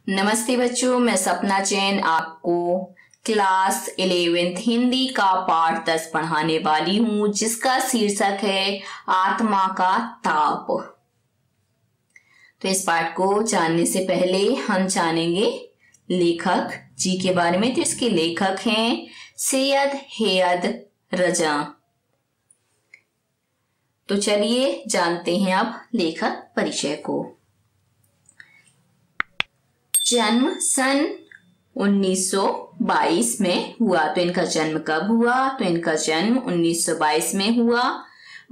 नमस्ते बच्चों, मैं सपना जैन आपको क्लास 11th हिंदी का पाठ 10 पढ़ाने वाली हूँ, जिसका शीर्षक है आत्मा का ताप। तो इस पाठ को जानने से पहले हम जानेंगे लेखक जी के बारे में। तो इसके लेखक हैं सैयद हैयद रजा। तो चलिए जानते हैं अब लेखक परिचय को। जन्म सन 1922 में हुआ। तो इनका जन्म कब हुआ? तो इनका जन्म 1922 में हुआ,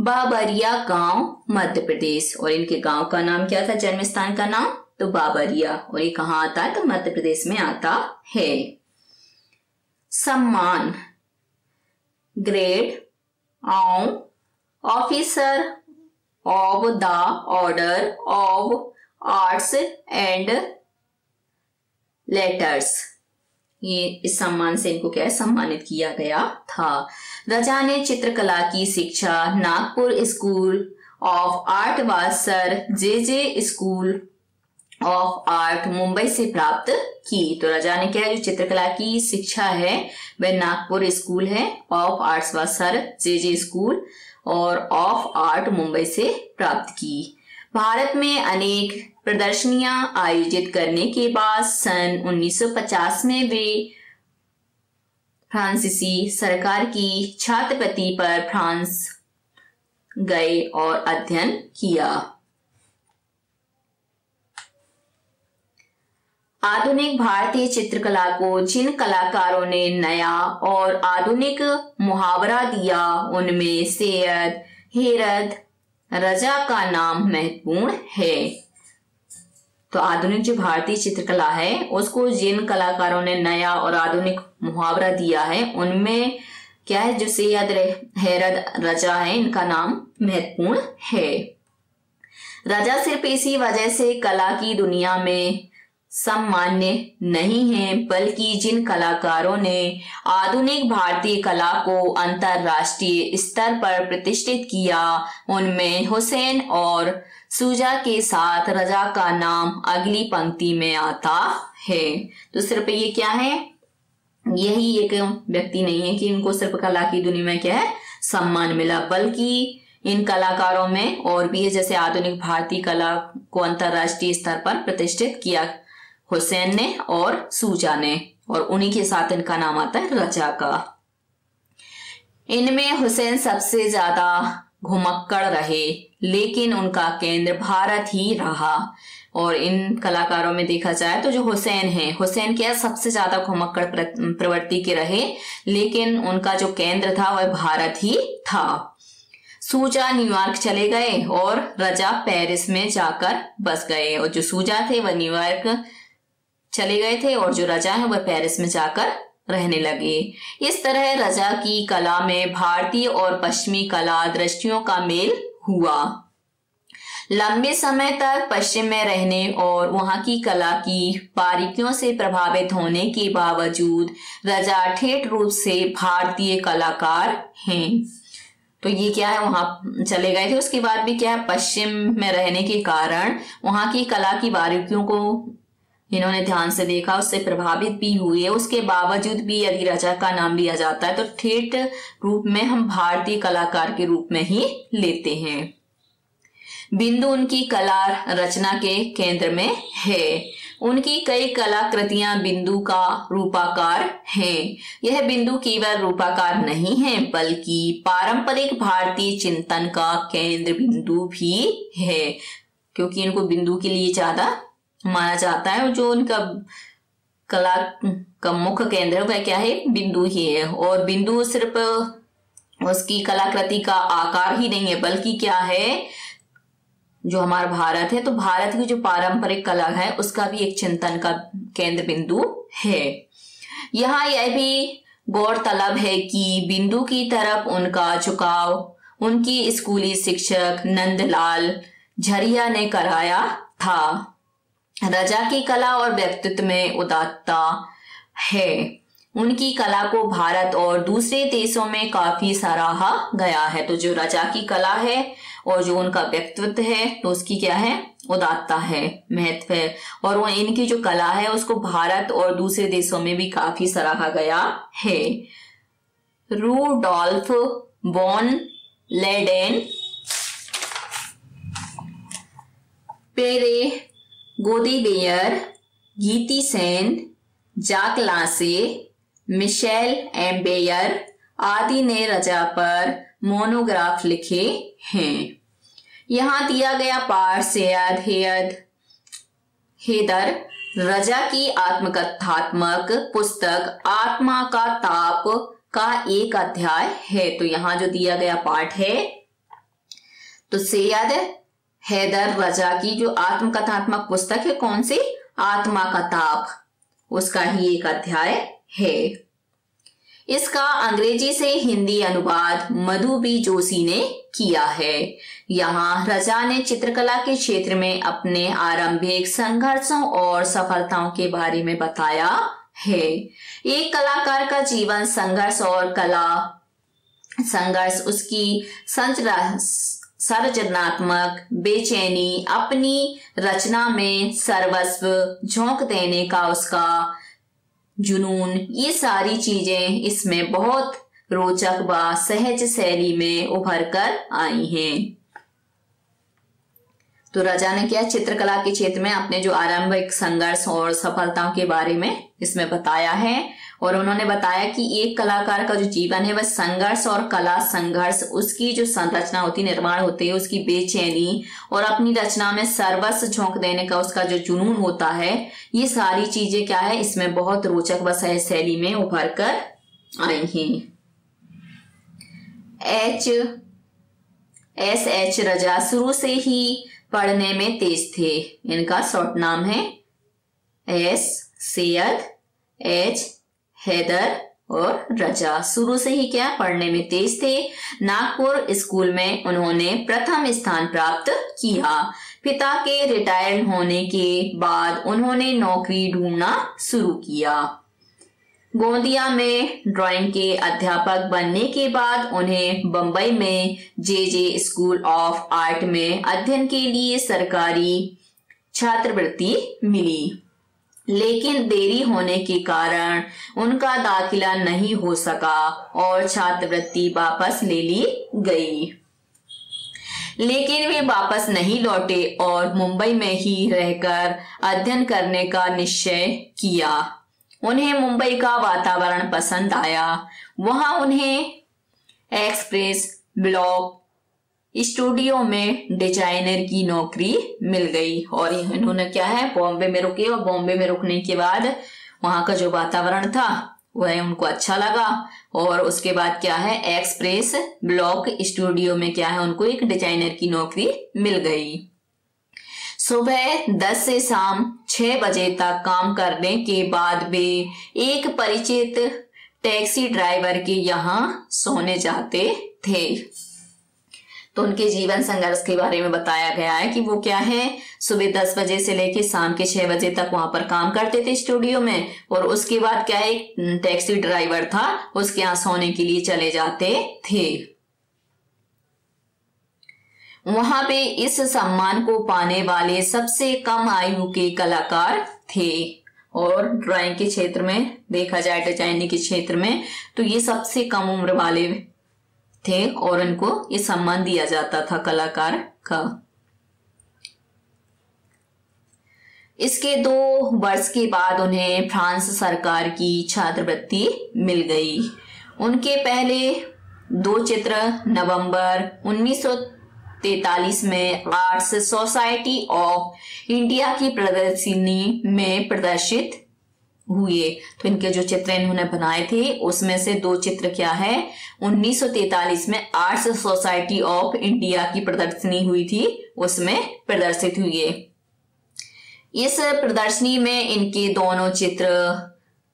बाबरिया गांव, मध्य प्रदेश। और इनके गांव का नाम क्या था? जन्म स्थान का नाम तो बाबरिया। और ये कहाँ आता है? तो मध्य प्रदेश में आता है। सम्मान grade officer of the order of arts and letters. ये इस सम्मान से इनको क्या है? सम्मानित किया गया था। रजा ने चित्रकला की शिक्षा नागपुर स्कूल ऑफ आर्ट व sir J school of art Mumbai से प्राप्त की। तो रजा ने क्या है? जो चित्रकला की शिक्षा है वह नागपुर स्कूल है, ऑफ आर्ट्स व सर जे स्कूल और ऑफ आर्ट मुंबई से प्राप्त की। भारत में अनेक प्रदर्शनियां आयोजित करने के बाद सन 1950 में वे फ्रांसीसी सरकार की छात्रवृत्ति पर फ्रांस गए और अध्ययन किया। आधुनिक भारतीय चित्रकला को जिन कलाकारों ने नया और आधुनिक मुहावरा दिया, उनमें सैयद हैयद रजा का नाम महत्वपूर्ण है। तो आधुनिक जो भारतीय चित्रकला है उसको जिन कलाकारों ने नया और आधुनिक मुहावरा दिया है, उनमें क्या है? जो सैयद हैयद रजा है, इनका नाम महत्वपूर्ण है। रजा सिर्फ इसी वजह से कला की दुनिया में सम्मान्य नहीं है, बल्कि जिन कलाकारों ने आधुनिक भारतीय कला को अंतरराष्ट्रीय स्तर पर प्रतिष्ठित किया, उनमें हुसैन और सूजा के साथ रजा का नाम अगली पंक्ति में आता है। तो सिर्फ ये क्या है? यही एक व्यक्ति नहीं है कि इनको सिर्फ कला की दुनिया में क्या है? सम्मान मिला, बल्कि इन कलाकारों में और भी है। जैसे आधुनिक भारतीय कला को अंतरराष्ट्रीय स्तर पर प्रतिष्ठित किया हुसैन ने और सूजा ने, और उन्हीं के साथ इनका नाम आता है रजा का। इनमें हुसैन सबसे ज्यादा घुमक्कड़ रहे, लेकिन उनका केंद्र भारत ही रहा। और इन कलाकारों में देखा जाए तो जो हुसैन है, हुसैन क्या सबसे ज्यादा घुमक्कड़ प्रवृत्ति के रहे, लेकिन उनका जो केंद्र था वह भारत ही था। सूजा न्यूयॉर्क चले गए और रजा पेरिस में जाकर बस गए। और जो सूजा थे वह न्यूयॉर्क चले गए थे और जो रजा है वह पेरिस में जाकर रहने लगे। इस तरह रजा की कला में भारतीय और पश्चिमी कला दृष्टियों का मेल हुआ। लंबे समय तक पश्चिम में रहने और वहां की कला की बारीकियों से प्रभावित होने के बावजूद रजा ठेठ रूप से भारतीय कलाकार हैं। तो ये क्या है? वहां चले गए थे, उसके बाद भी क्या है? पश्चिम में रहने के कारण वहां की कला की बारीकियों को इन्होंने ध्यान से देखा, उससे प्रभावित भी हुए। उसके बावजूद भी यदि रजा का नाम लिया जाता है तो ठेठ रूप में हम भारतीय कलाकार के रूप में ही लेते हैं। बिंदु उनकी कला रचना के केंद्र में है। उनकी कई कलाकृतियां बिंदु का रूपाकार हैं। यह बिंदु केवल रूपाकार नहीं है, बल्कि पारंपरिक भारतीय चिंतन का केंद्र बिंदु भी है, क्योंकि इनको बिंदु के लिए ज्यादा माना जाता है। और जो उनका कला का मुख्य केंद्र है वह क्या है? बिंदु ही है। और बिंदु सिर्फ उसकी कलाकृति का आकार ही नहीं है, बल्कि क्या है? जो हमारा भारत है, तो भारत की जो पारंपरिक कला है उसका भी एक चिंतन का केंद्र बिंदु है। यहाँ यह भी गौरतलब है कि बिंदु की तरफ उनका झुकाव उनकी स्कूली शिक्षक नंदलाल झरिया ने कराया था। रजा की कला और व्यक्तित्व में उदात्तता है। उनकी कला को भारत और दूसरे देशों में काफी सराहा गया है। तो जो रजा की कला है और जो उनका व्यक्तित्व है तो उसकी क्या है? उदात्ता है, महत्व है, और वो इनकी जो कला है उसको भारत और दूसरे देशों में भी काफी सराहा गया है। रूडोल्फ वॉन लेडेन, पेरे गोदीवेयर, गीती सेन, जाक लासे, मिशेल एम्बेयर आदि ने रजा पर मोनोग्राफ लिखे हैं। यहाँ दिया गया पाठ सैयद हैदर रजा की आत्मकथात्मक पुस्तक आत्मा का ताप का एक अध्याय है। तो यहाँ जो दिया गया पाठ है, तो सैयद हैदर रजा की जो आत्मकथात्मक पुस्तक है, कौन सी? आत्मा का ताप, उसका ही एक अध्याय है। इसका अंग्रेजी से हिंदी अनुवाद मधु बी जोशी ने किया है। यहाँ रजा ने चित्रकला के क्षेत्र में अपने आरंभिक संघर्षों और सफलताओं के बारे में बताया है। एक कलाकार का जीवन संघर्ष और कला संघर्ष उसकी सर्जनात्मक बेचैनी, अपनी रचना में सर्वस्व झोंक देने का उसका जुनून, ये सारी चीजें इसमें बहुत रोचक व सहज शैली में उभर कर आई हैं। तो रजा ने क्या चित्रकला के क्षेत्र में अपने जो आरंभिक संघर्ष और सफलताओं के बारे में इसमें बताया है, और उन्होंने बताया कि एक कलाकार का जो जीवन है वह संघर्ष और कला संघर्ष, उसकी जो संरचना होती, निर्माण होती है, उसकी बेचैनी और अपनी रचना में सर्वस्व झोंक देने का उसका जो जुनून होता है, ये सारी चीजें क्या है इसमें बहुत रोचक व सहज शैली में उभर कर आई हैं। एच रजा शुरू से ही पढ़ने में तेज थे। इनका शॉर्ट नाम है एस सैयद, एच हैदर और रजा। शुरू से ही क्या पढ़ने में तेज थे। नागपुर स्कूल में उन्होंने प्रथम स्थान प्राप्त किया। पिता के रिटायर होने के बाद उन्होंने नौकरी ढूंढना शुरू किया। गोंदिया में ड्राइंग के अध्यापक बनने के बाद उन्हें बंबई में जे स्कूल ऑफ आर्ट में अध्ययन के लिए सरकारी छात्रवृत्ति मिली, लेकिन देरी होने के कारण उनका दाखिला नहीं हो सका और छात्रवृत्ति वापस ले ली गई। लेकिन वे वापस नहीं लौटे और मुंबई में ही रहकर अध्ययन करने का निश्चय किया। उन्हें मुंबई का वातावरण पसंद आया। वहां उन्हें एक्सप्रेस ब्लॉक स्टूडियो में डिजाइनर की नौकरी मिल गई और इन्होंने क्या है बॉम्बे में रुके, और बॉम्बे में रुकने के बाद वहां का जो वातावरण था वह उनको अच्छा लगा, और उसके बाद क्या है एक्सप्रेस ब्लॉक स्टूडियो में क्या है उनको एक डिजाइनर की नौकरी मिल गई। सुबह 10 से शाम 6 बजे तक काम करने के बाद वे एक परिचित टैक्सी ड्राइवर के यहाँ सोने जाते थे। तो उनके जीवन संघर्ष के बारे में बताया गया है कि वो क्या है सुबह 10 बजे से लेकर शाम के 6 बजे तक वहां पर काम करते थे स्टूडियो में, और उसके बाद क्या है एक टैक्सी ड्राइवर था उसके यहाँ सोने के लिए चले जाते थे। वहां पे इस सम्मान को पाने वाले सबसे कम आयु के कलाकार थे, और ड्राइंग के क्षेत्र में देखा जाए डिजाइनिंग के क्षेत्र में तो ये सबसे कम उम्र वाले थे और इनको ये सम्मान दिया जाता था कलाकार का। इसके 2 वर्ष के बाद उन्हें फ्रांस सरकार की छात्रवृत्ति मिल गई। उनके पहले 2 चित्र नवंबर 1943 में आर्ट्स सोसाइटी ऑफ इंडिया की प्रदर्शनी में प्रदर्शित हुए। तो इनके जो चित्र इन्होंने बनाए थे उसमें से 2 चित्र क्या है 1943 में आर्ट्स सोसाइटी ऑफ इंडिया की प्रदर्शनी हुई थी उसमें प्रदर्शित हुए। इस प्रदर्शनी में इनके दोनों चित्र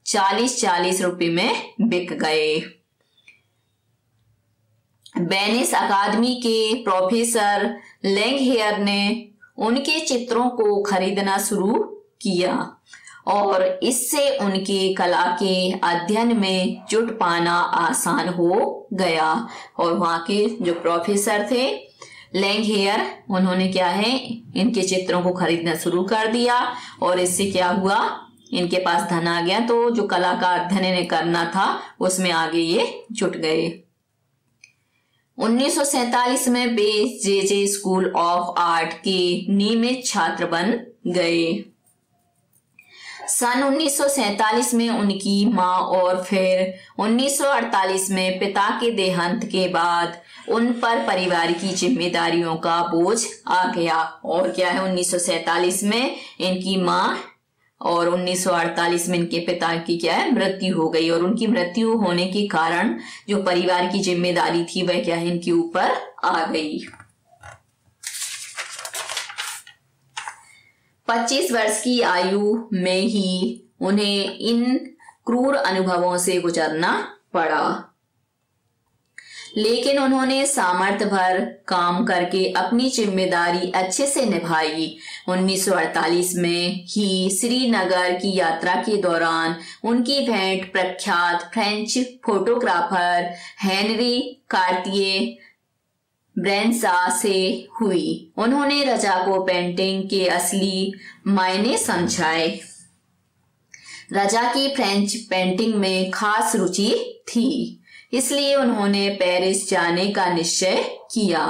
40-40 रुपए में बिक गए। वेनिस अकादमी के प्रोफेसर लैंगहेयर ने उनके चित्रों को खरीदना शुरू किया और इससे उनके कला के अध्ययन में जुट पाना आसान हो गया। और वहां के जो प्रोफेसर थे लैंगहेयर, उन्होंने क्या है इनके चित्रों को खरीदना शुरू कर दिया और इससे क्या हुआ, इनके पास धन आ गया, तो जो कला का अध्ययन इन्हें करना था उसमें आगे ये जुट गए। 1947 में वे जे स्कूल ऑफ आर्ट के नियमित छात्र बन गए। सन 1947 में उनकी मां और फिर 1948 में पिता के देहांत के बाद उन पर परिवार की जिम्मेदारियों का बोझ आ गया। और क्या है, 1947 में इनकी मां और 1948 में इनके पिता की क्या है मृत्यु हो गई। और उनकी मृत्यु होने के कारण जो परिवार की जिम्मेदारी थी वह क्या है इनके ऊपर आ गई। 25 वर्ष की आयु में ही उन्हें इन क्रूर अनुभवों से गुजरना पड़ा, लेकिन उन्होंने सामर्थ्य भर काम करके अपनी जिम्मेदारी अच्छे से निभाई। 1948 में ही श्रीनगर की यात्रा के दौरान उनकी भेंट प्रख्यात फ्रेंच फोटोग्राफर हेनरी कार्तिये ब्रेंसा से हुई। उन्होंने रजाको पेंटिंग के असली मायने समझाए। रजा की फ्रेंच पेंटिंग में खास रुचि थी, इसलिए उन्होंने पेरिस जाने का निश्चय किया।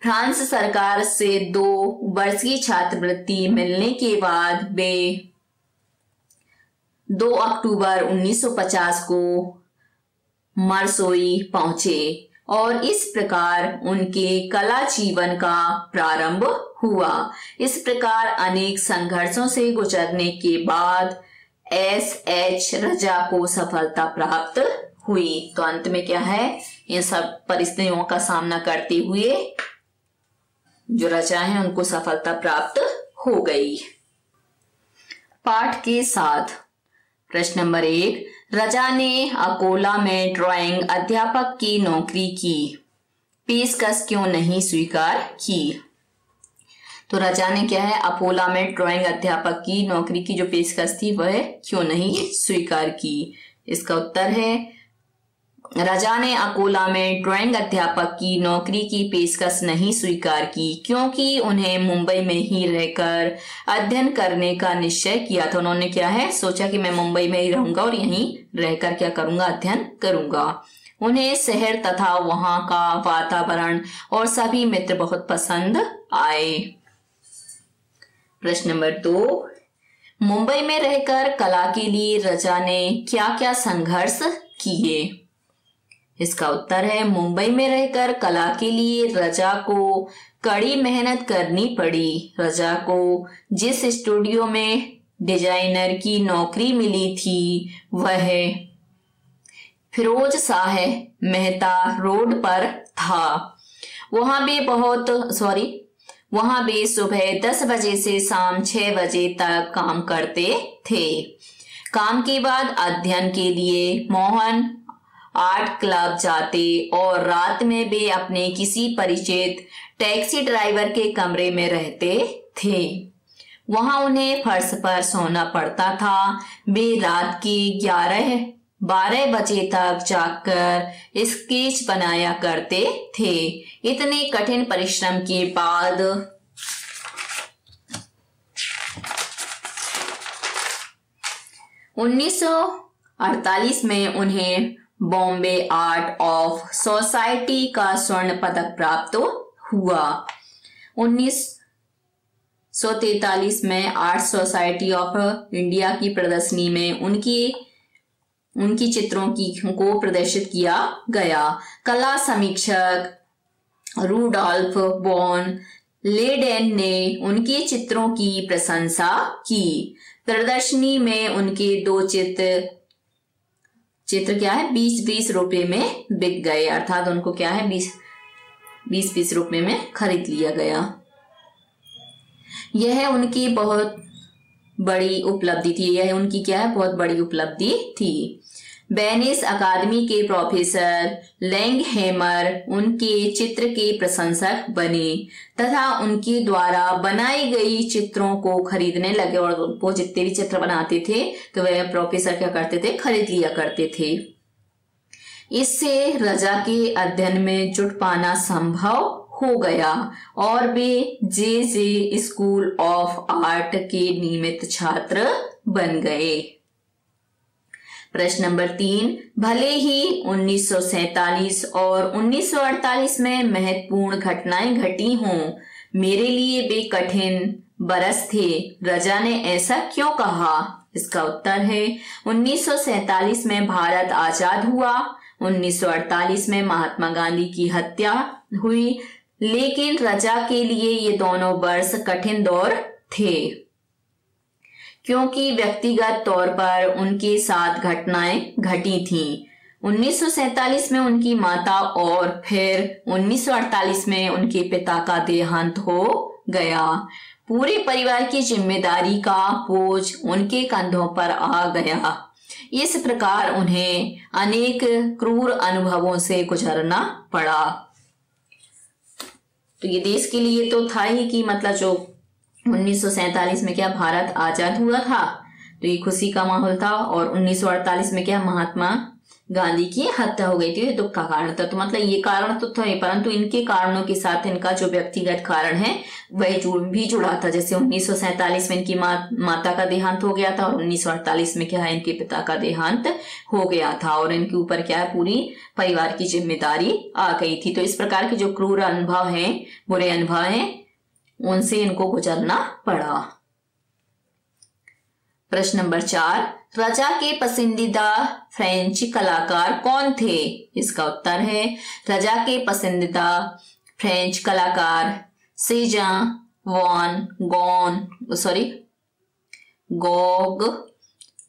फ्रांस सरकार से 2 वर्ष की छात्रवृत्ति मिलने के बाद वे 2 अक्टूबर 1950 को मार्सोई पहुंचे और इस प्रकार उनके कला जीवन का प्रारंभ हुआ। इस प्रकार अनेक संघर्षों से गुजरने के बाद एस.एच. रजा को सफलता प्राप्त हुई। तो अंत में क्या है, इन सब परिस्थितियों का सामना करते हुए जो रजा है उनको सफलता प्राप्त हो गई। पाठ के साथ प्रश्न नंबर 1, रजा ने अकोला में ड्राइंग अध्यापक की नौकरी की, पेशकश क्यों नहीं स्वीकार की। तो रजा ने क्या है अकोला में ड्राइंग अध्यापक की नौकरी की जो पेशकश थी वह क्यों नहीं स्वीकार की। इसका उत्तर है रजा ने अकोला में ड्राइंग अध्यापक की नौकरी की पेशकश नहीं स्वीकार की क्योंकि उन्हें मुंबई में ही रहकर अध्ययन करने का निश्चय किया था। उन्होंने क्या है सोचा कि मैं मुंबई में ही रहूंगा और यहीं रहकर क्या करूंगा, अध्ययन करूंगा। उन्हें शहर तथा वहां का वातावरण और सभी मित्र बहुत पसंद आए। प्रश्न नंबर 2, मुंबई में रहकर कला के लिए रजा ने क्या क्या संघर्ष किए। इसका उत्तर है मुंबई में रहकर कला के लिए रजा को कड़ी मेहनत करनी पड़ी। रजा को जिस स्टूडियो में डिजाइनर की नौकरी मिली थी वह फिरोज शाह मेहता रोड पर था। वहां वे सुबह 10 बजे से शाम 6 बजे तक काम करते थे। काम के बाद अध्ययन के लिए मोहन आर्ट क्लब जाते और रात में वे अपने किसी परिचित टैक्सी ड्राइवर के कमरे में रहते थे। वहां उन्हें फर्श पर सोना पड़ता था। वे रात के 11-12 बजे तक जागकर स्केच बनाया करते थे। इतने कठिन परिश्रम के बाद 1948 में उन्हें बॉम्बे आर्ट ऑफ सोसाइटी का स्वर्ण पदक प्राप्त हुआ। 1943 में आर्ट सोसाइटी ऑफ इंडिया की प्रदर्शनी में उनकी चित्रों को प्रदर्शित किया गया। कला समीक्षक रूडोल्फ वॉन लेडेन ने उनके चित्रों की प्रशंसा की। प्रदर्शनी में उनके 2 चित्र क्या है 20-20 रुपए में बिक गए, अर्थात उनको क्या है 20-20 रुपए में खरीद लिया गया। यह उनकी बहुत बड़ी उपलब्धि थी। यह उनकी क्या है बहुत बड़ी उपलब्धि थी। वेनिस अकादमी के प्रोफेसर लैंगहैमर उनके चित्र के प्रशंसक बने तथा उनके द्वारा बनाई गई चित्रों को खरीदने लगे। और वो जितने भी चित्र बनाते थे तो वह प्रोफेसर क्या करते थे, खरीद लिया करते थे। इससे रजा के अध्ययन में जुट पाना संभव हो गया और वे जे स्कूल ऑफ आर्ट के नियमित छात्र बन गए। प्रश्न नंबर 3, भले ही 1947 और 1948 में महत्वपूर्ण घटनाएं घटी हों, मेरे लिए वे कठिन बरस थे। रजा ने ऐसा क्यों कहा? इसका उत्तर है 1947 में भारत आजाद हुआ, 1948 में महात्मा गांधी की हत्या हुई, लेकिन रजा के लिए ये दोनों वर्ष कठिन दौर थे क्योंकि व्यक्तिगत तौर पर उनके साथ घटनाएं घटी थीं। 1947 में उनकी माता और फिर 1948 में उनके पिता का देहांत हो गया। पूरे परिवार की जिम्मेदारी का बोझ उनके कंधों पर आ गया। इस प्रकार उन्हें अनेक क्रूर अनुभवों से गुजरना पड़ा। तो ये देश के लिए तो था ही कि मतलब जो 1947 में क्या भारत आजाद हुआ था, तो ये खुशी का माहौल था, और 1948 में क्या महात्मा गांधी की हत्या हो गई थी, ये दुख का कारण था। तो मतलब ये कारण तो था ही, परंतु इनके कारणों के साथ इनका जो व्यक्तिगत कारण है वह भी जुड़ा था। जैसे 1947 में इनकी माता का देहांत हो गया था और 1948 में क्या है इनके पिता का देहांत हो गया था, और इनके ऊपर क्या है पूरी परिवार की जिम्मेदारी आ गई थी। तो इस प्रकार के जो क्रूर अनुभव है, बुरे अनुभव है, उनसे इनको गुजरना पड़ा। प्रश्न नंबर 4, रजा के पसंदीदा फ्रेंच कलाकार कौन थे? इसका उत्तर है रजा के पसंदीदा फ्रेंच कलाकार सेजान वॉन गोग,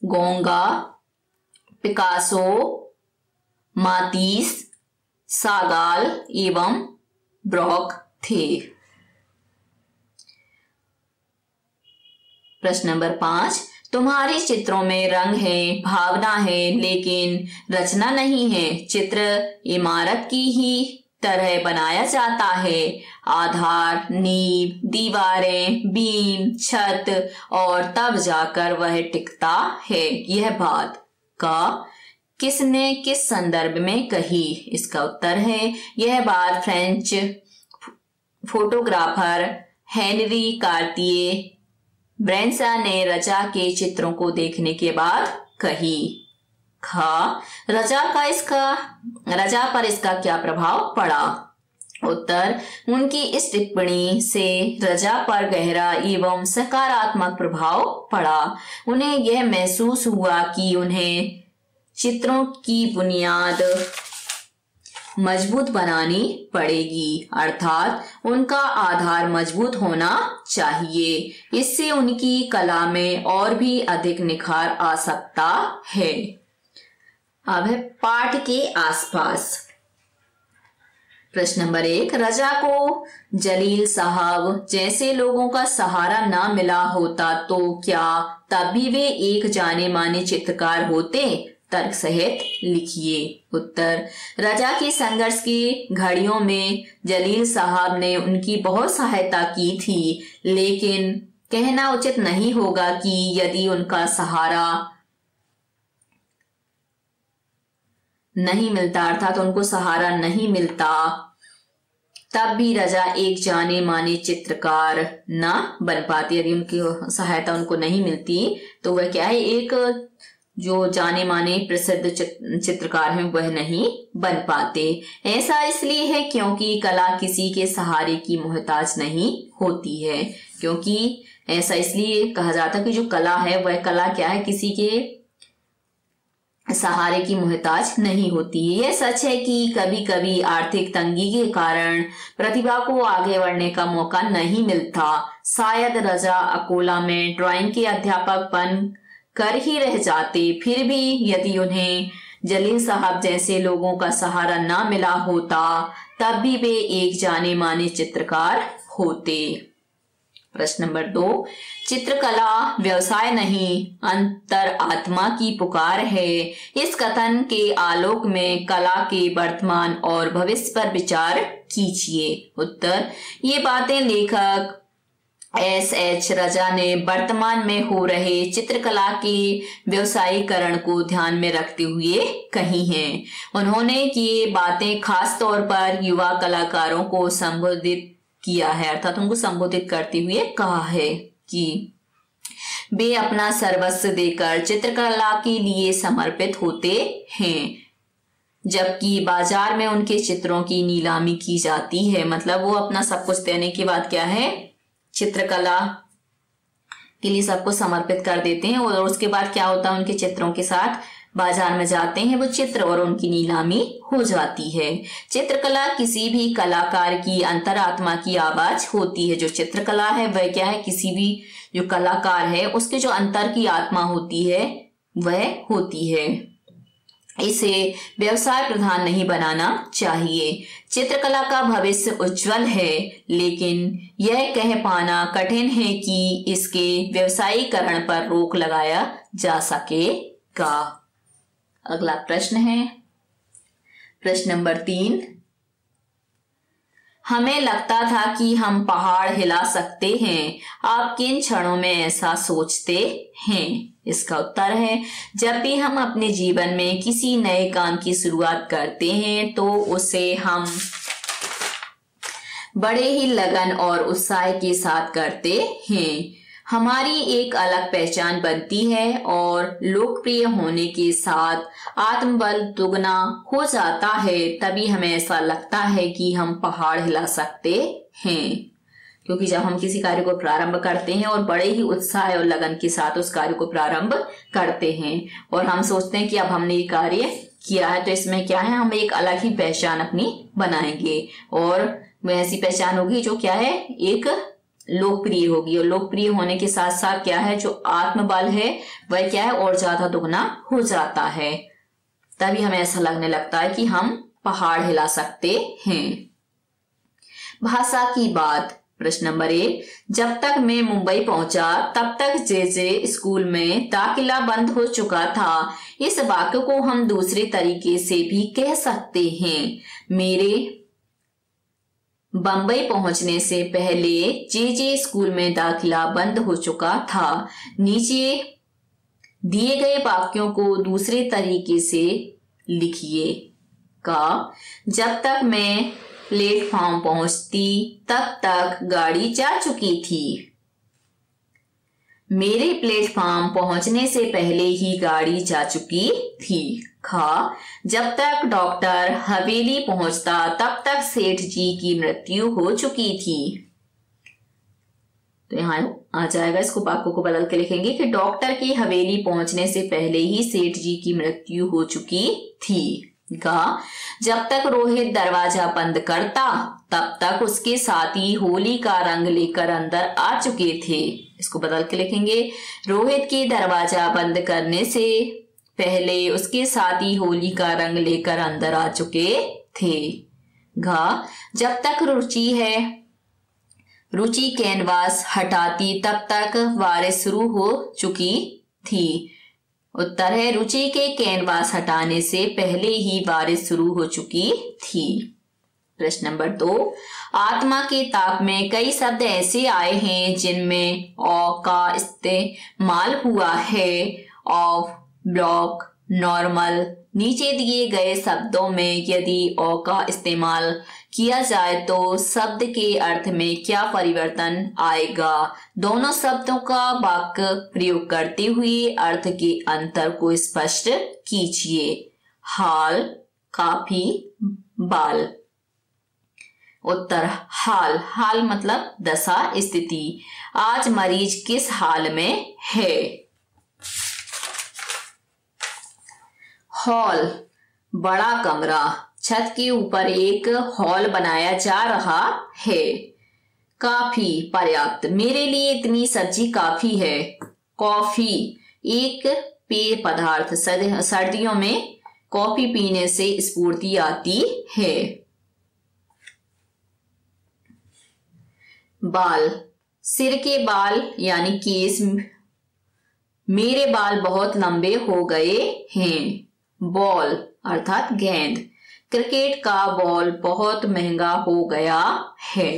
गोंगा, पिकासो, मातीस, सागाल एवं ब्रॉक थे। प्रश्न नंबर 5, तुम्हारे चित्रों में रंग है, भावना है, लेकिन रचना नहीं है। चित्र इमारत की ही तरह बनाया जाता है। आधार, नींव, दीवारें, बीम, छत, और तब जाकर वह टिकता है। यह बात का किसने किस संदर्भ में कही? इसका उत्तर है यह बात फ्रेंच फोटोग्राफर हेनरी कार्तिये ब्रेंसा ने रजा के चित्रों को देखने के बाद कही। रजा पर इसका क्या प्रभाव पड़ा? उत्तर, उनकी इस टिप्पणी से रजा पर गहरा एवं सकारात्मक प्रभाव पड़ा। उन्हें यह महसूस हुआ कि उन्हें चित्रों की बुनियाद मजबूत बनानी पड़ेगी, अर्थात उनका आधार मजबूत होना चाहिए। इससे उनकी कला में और भी अधिक निखार आ सकता है। अब है पाठ के आसपास। प्रश्न नंबर 1, रजा को जलील साहब जैसे लोगों का सहारा ना मिला होता तो क्या तब भी वे एक जाने माने चित्रकार होते? तर्क सहित लिखिए। उत्तर, रजा की संघर्ष की घड़ियों में जलील साहब ने उनकी बहुत सहायता की थी, लेकिन कहना उचित नहीं होगा कि यदि उनका सहारा नहीं मिलता, अर्थात उनको सहारा नहीं मिलता, तब भी रजा एक जाने माने चित्रकार ना बन पाती। यदि उनकी सहायता उनको नहीं मिलती तो वह क्या है, एक जो जाने माने प्रसिद्ध चित्रकार हैं वह नहीं बन पाते। ऐसा इसलिए है क्योंकि कला किसी के सहारे की मोहताज नहीं होती है। क्योंकि ऐसा इसलिए कहा जाता है कि जो कला है वह कला क्या है, किसी के सहारे की मोहताज नहीं होती है। यह सच है कि कभी कभी आर्थिक तंगी के कारण प्रतिभा को आगे बढ़ने का मौका नहीं मिलता। शायद रजा अकोला में ड्राइंग के अध्यापक बन कर ही रह जाते, फिर भी यदि उन्हें जलील साहब जैसे लोगों का सहारा ना मिला होता तब भी वे एक जाने माने चित्रकार होते। प्रश्न नंबर 2, चित्रकला व्यवसाय नहीं अंतर आत्मा की पुकार है। इस कथन के आलोक में कला के वर्तमान और भविष्य पर विचार कीजिए। उत्तर, ये बातें लेखक S.H. रजा ने वर्तमान में हो रहे चित्रकला के व्यवसायीकरण को ध्यान में रखते हुए कही हैं। उन्होंने ये बातें खास तौर पर युवा कलाकारों को संबोधित किया है, अर्थात उनको संबोधित करते हुए कहा है कि वे अपना सर्वस्व देकर चित्रकला के लिए समर्पित होते हैं, जबकि बाजार में उनके चित्रों की नीलामी की जाती है। मतलब वो अपना सब कुछ देने के बाद क्या है, चित्रकला के लिए सबको समर्पित कर देते हैं, और उसके बाद क्या होता है, उनके चित्रों के साथ बाजार में जाते हैं वो चित्र और उनकी नीलामी हो जाती है। चित्रकला किसी भी कलाकार की अंतरात्मा की आवाज होती है। जो चित्रकला है वह क्या है, किसी भी जो कलाकार है उसके जो अंतर की आत्मा होती है वह होती है। इसे व्यवसाय प्रधान नहीं बनाना चाहिए। चित्रकला का भविष्य उज्जवल है, लेकिन यह कह पाना कठिन है कि इसके व्यवसायीकरण पर रोक लगाया जा सकेगा। अगला प्रश्न है प्रश्न नंबर 3। हमें लगता था कि हम पहाड़ हिला सकते हैं, आप किन क्षणों में ऐसा सोचते हैं? इसका उत्तर है, जब भी हम अपने जीवन में किसी नए काम की शुरुआत करते हैं तो उसे हम बड़े ही लगन और उत्साह के साथ करते हैं। हमारी एक अलग पहचान बनती है और लोकप्रिय होने के साथ आत्मबल दुगना हो जाता है। तभी हमें ऐसा लगता है कि हम पहाड़ हिला सकते हैं, क्योंकि जब हम किसी कार्य को प्रारंभ करते हैं और बड़े ही उत्साह और लगन के साथ उस कार्य को प्रारंभ करते हैं और हम सोचते हैं कि अब हमने ये कार्य किया है तो इसमें क्या है, हम एक अलग ही पहचान अपनी बनाएंगे और वैसी पहचान होगी जो क्या है, एक लोकप्रिय होगी। और लोकप्रिय होने के साथ साथ क्या है, जो आत्मबल है वह क्या है, और ज्यादा दुगना हो जाता है। तभी हमें ऐसा लगने लगता है कि हम पहाड़ हिला सकते हैं। भाषा की बात। प्रश्न नंबर 1। जब तक मैं मुंबई पहुंचा तब तक जे स्कूल में दाखिला बंद हो चुका था। इस वाक्य को हम दूसरे तरीके से भी कह सकते हैं, मेरे बंबई पहुंचने से पहले जे स्कूल में दाखिला बंद हो चुका था। नीचे दिए गए वाक्यों को दूसरे तरीके से लिखिए। का जब तक मैं प्लेटफॉर्म पहुंचती तब तक गाड़ी जा चुकी थी। मेरे प्लेटफॉर्म पहुंचने से पहले ही गाड़ी जा चुकी थी। खा जब तक डॉक्टर हवेली पहुंचता तब तक सेठ जी की मृत्यु हो चुकी थी। तो यहाँ आ जाएगा, इसको वाक्यों को बदल के लिखेंगे कि डॉक्टर की हवेली पहुंचने से पहले ही सेठ जी की मृत्यु हो चुकी थी। गा जब तक रोहित दरवाजा बंद करता तब तक उसके साथी होली का रंग लेकर अंदर आ चुके थे। इसको बदल के लिखेंगे, रोहित के दरवाजा बंद करने से पहले उसके साथी होली का रंग लेकर अंदर आ चुके थे। घा जब तक रुचि कैनवास हटाती तब तक बारिश शुरू हो चुकी थी। उत्तर है, रुचि के कैनवास हटाने से पहले ही बारिश शुरू हो चुकी थी। प्रश्न नंबर 2। आत्मा के ताप में कई शब्द ऐसे आए हैं जिनमें औ का इस्तेमाल हुआ है। Of, block, normal. नीचे दिए गए शब्दों में यदि औ का इस्तेमाल किया जाए तो शब्द के अर्थ में क्या परिवर्तन आएगा? दोनों शब्दों का वाक्य प्रयोग करते हुए अर्थ के अंतर को स्पष्ट कीजिए। हाल, काफी, बाल। उत्तर हाल। हाल मतलब दशा, स्थिति। आज मरीज किस हाल में है? हॉल, बड़ा कमरा। छत के ऊपर एक हॉल बनाया जा रहा है। काफी, पर्याप्त। मेरे लिए इतनी सब्जी काफी है। कॉफी, एक पेय पदार्थ। सर्दियों में कॉफी पीने से स्फूर्ति आती है। बाल, सिर के बाल यानी केस। मेरे बाल बहुत लंबे हो गए हैं। बॉल अर्थात गेंद। क्रिकेट का बॉल बहुत महंगा हो गया है।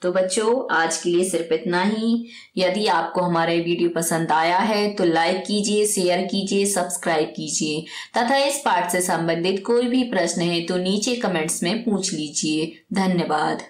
तो बच्चों आज के लिए सिर्फ इतना ही। यदि आपको हमारा वीडियो पसंद आया है तो लाइक कीजिए, शेयर कीजिए, सब्सक्राइब कीजिए तथा इस पाठ से संबंधित कोई भी प्रश्न है तो नीचे कमेंट्स में पूछ लीजिए। धन्यवाद।